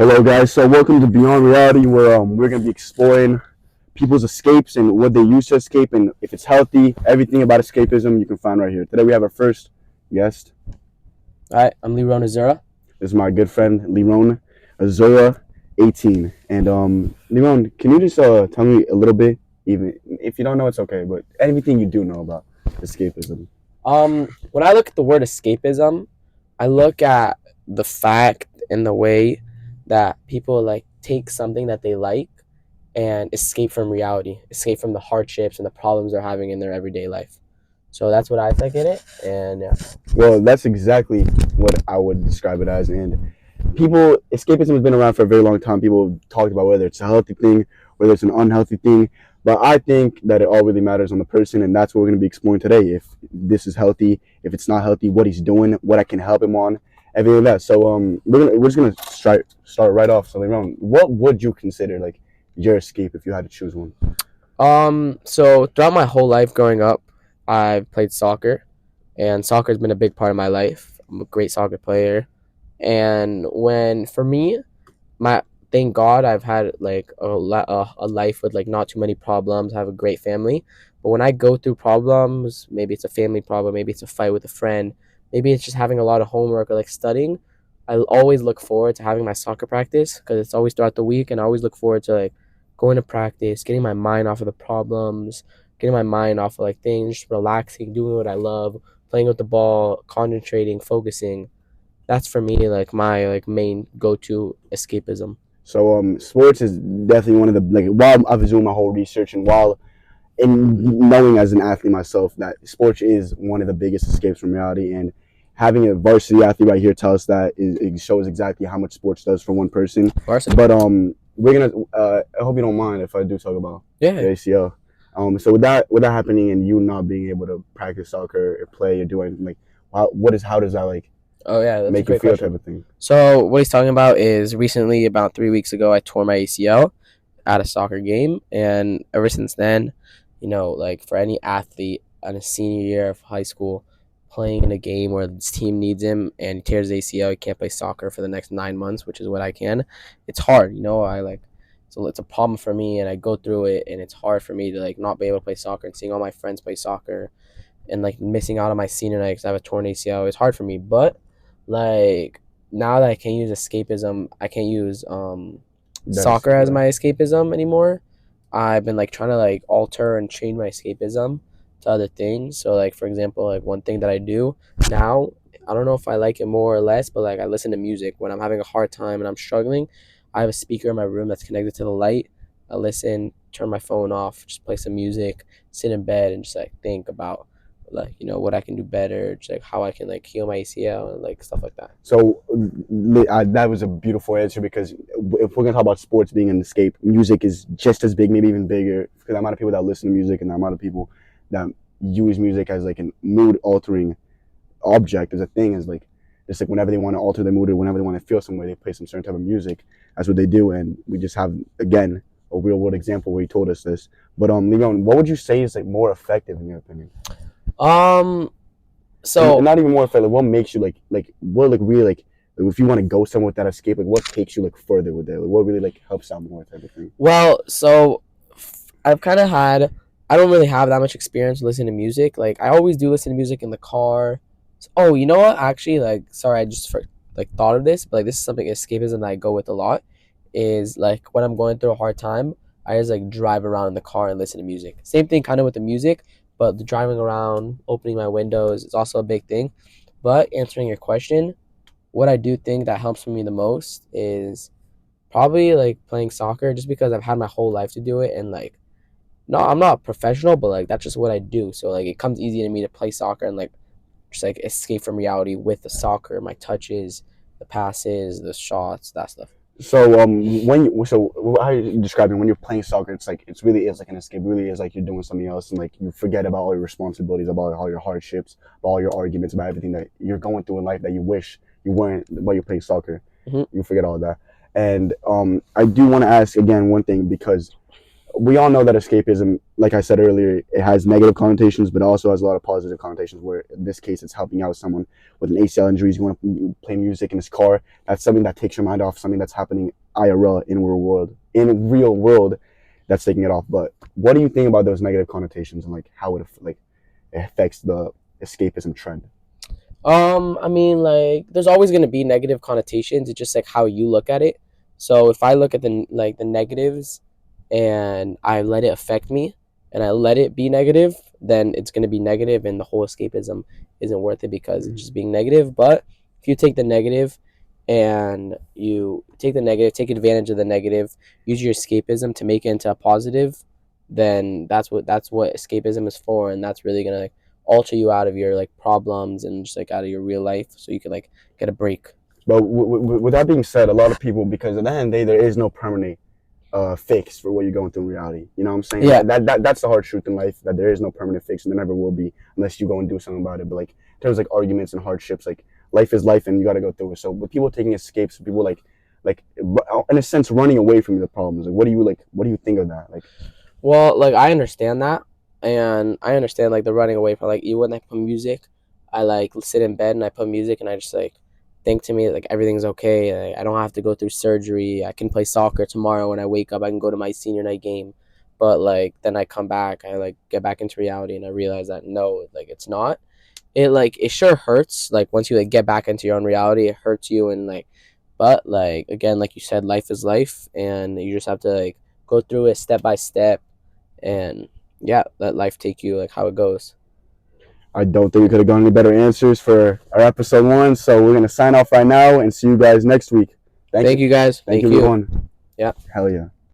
Hello, guys. So, welcome to Beyond Reality, where we're gonna be exploring people's escapes and what they use to escape, and if it's healthy. Everything about escapism you can find right here. Today, we have our first guest. Hi, I'm Liron Azura. This is my good friend Liron Azura18. And Liron, can you just tell me a little bit, even if you don't know, it's okay, but anything you do know about escapism? When I look at the word escapism, I look at the fact and the way that people like take something that they like and escape from reality, escape from the hardships and the problems they're having in their everyday life. So that's what I think in it. And yeah. Well, that's exactly what I would describe it as. And escapism has been around for a very long time. People have talked about whether it's a healthy thing, whether it's an unhealthy thing. But I think that it all really matters on the person, and that's what we're going to be exploring today. If this is healthy, if it's not healthy, what he's doing, what I can help him on, everything like that. So we're just gonna start right off. So Leron, what would you consider like your escape if you had to choose one? So throughout my whole life growing up, I've played soccer, and soccer has been a big part of my life. I'm a great soccer player, and when for me, my thank God I've had like a life with like not too many problems. I have a great family, but when I go through problems, maybe it's a family problem, maybe it's a fight with a friend, maybe it's just having a lot of homework or like studying. I always look forward to having my soccer practice because it's always throughout the week, and I always look forward to like going to practice, getting my mind off of the problems, getting my mind off of like things, just relaxing, doing what I love, playing with the ball, concentrating, focusing. That's for me like my like main go-to escapism. So sports is definitely one of the like while I've doing my whole research and while in knowing as an athlete myself that sports is one of the biggest escapes from reality, and having a varsity athlete right here tell us that it shows exactly how much sports does for one person. Varsity. But we're gonna I hope you don't mind if I do talk about Yeah. the ACL. So with that happening and you not being able to practice soccer or play or do anything, like how does that like Oh yeah, that's a make you great feel question. type of thing? So what he's talking about is recently, about 3 weeks ago, I tore my ACL at a soccer game, and ever since then, like for any athlete on a senior year of high school, playing in a game where his team needs him and he tears his ACL, he can't play soccer for the next 9 months, which is what I can. It's hard, I like. So it's a problem for me, and I go through it, and it's hard for me to like not be able to play soccer and seeing all my friends play soccer and like missing out on my senior night because I have a torn ACL. It's hard for me, but like now that I can't use escapism, I can't use soccer as my escapism anymore. I've been like trying to like alter and change my escapism to other things. So like for example, like one thing that I do now, I don't know if I like it more or less, but like I listen to music when I'm having a hard time and I'm struggling. I have a speaker in my room that's connected to the light. I listen, turn my phone off, just play some music, sit in bed and just like think about like what I can do better, just like how I can like heal my ACL and like stuff like that. So that was a beautiful answer, because if we're gonna talk about sports being an escape, music is just as big, maybe even bigger, because the amount of people that listen to music and the amount of people that use music as like a mood altering object as a thing is like just like whenever they want to alter their mood or whenever they want to feel some way, they play some certain type of music. That's what they do, and we just have again a real world example where he told us this. But Leon, what would you say is like more effective in your opinion? So And not even more effective. What makes you like what like really like if you want to go somewhere with that escape, like what takes you like further with it? Like, what really like helps out more type of thing? well, so I've kind of had. I don't really have that much experience listening to music. Like I always do listen to music in the car. Oh, you know what? Actually, like sorry, I just like thought of this, but like this is something escapism that I go with a lot. Is like when I'm going through a hard time, I just like drive around in the car and listen to music. Same thing, kind of with the music, but the driving around, opening my windows is also a big thing. But answering your question, what I do think that helps me the most is probably like playing soccer, just because I've had my whole life to do it, and like no, I'm not a professional, but like that's just what I do. So like it comes easy to me to play soccer and like just like escape from reality with the soccer, my touches, the passes, the shots, that stuff. So how are you describing when you're playing soccer? It's like it really is like an escape. It really is like you're doing something else, and like you forget about all your responsibilities, about all your hardships, about all your arguments, about everything that you're going through in life that you wish you weren't while you're playing soccer. Mm-hmm. You forget all that. And I do want to ask again one thing, because we all know that escapism, like I said earlier, it has negative connotations, but also has a lot of positive connotations. Where in this case, it's helping out someone with an ACL injury. You want to play music in his car. That's something that takes your mind off something that's happening IRL in real world, that's taking it off. But what do you think about those negative connotations and like how it affects the escapism trend? I mean, like, there's always gonna be negative connotations. It's just like how you look at it. So if I look at the negatives, and I let it affect me, and I let it be negative, then it's gonna be negative, and the whole escapism isn't worth it because it's just being negative. But if you take the negative, and you take the negative, take advantage of the negative, use your escapism to make it into a positive, then that's what escapism is for, and that's really gonna like alter you out of your like problems and just like out of your real life, so you can like get a break. But with that being said, a lot of people, because at the end of the day, there is no permanent fix for what you're going through in reality. You know what I'm saying? Yeah. That's the hard truth in life, that there is no permanent fix, and there never will be unless you go and do something about it. But like in terms of like arguments and hardships, like life is life, and you got to go through it. So with people taking escapes, people like in a sense running away from the problems. Like what do you think of that? Like, Well, like I understand that, and I understand like the running away from like even when I put music, I like sit in bed and I put music and I just like think to me like everything's okay. Like, I don't have to go through surgery. I can play soccer tomorrow when I wake up. I can go to my senior night game. But like then I come back, I like get back into reality and I realize that no, like it's not. It sure hurts. Like once you like get back into your own reality, it hurts you and like, but like again, like you said, life is life, and you just have to like go through it step by step, and yeah, let life take you like how it goes. I don't think we could have gotten any better answers for our episode 1. So we're gonna sign off right now and see you guys next week. Thank Thank you, you guys. thank Thank you, you. Liron. Yeah. Hell yeah.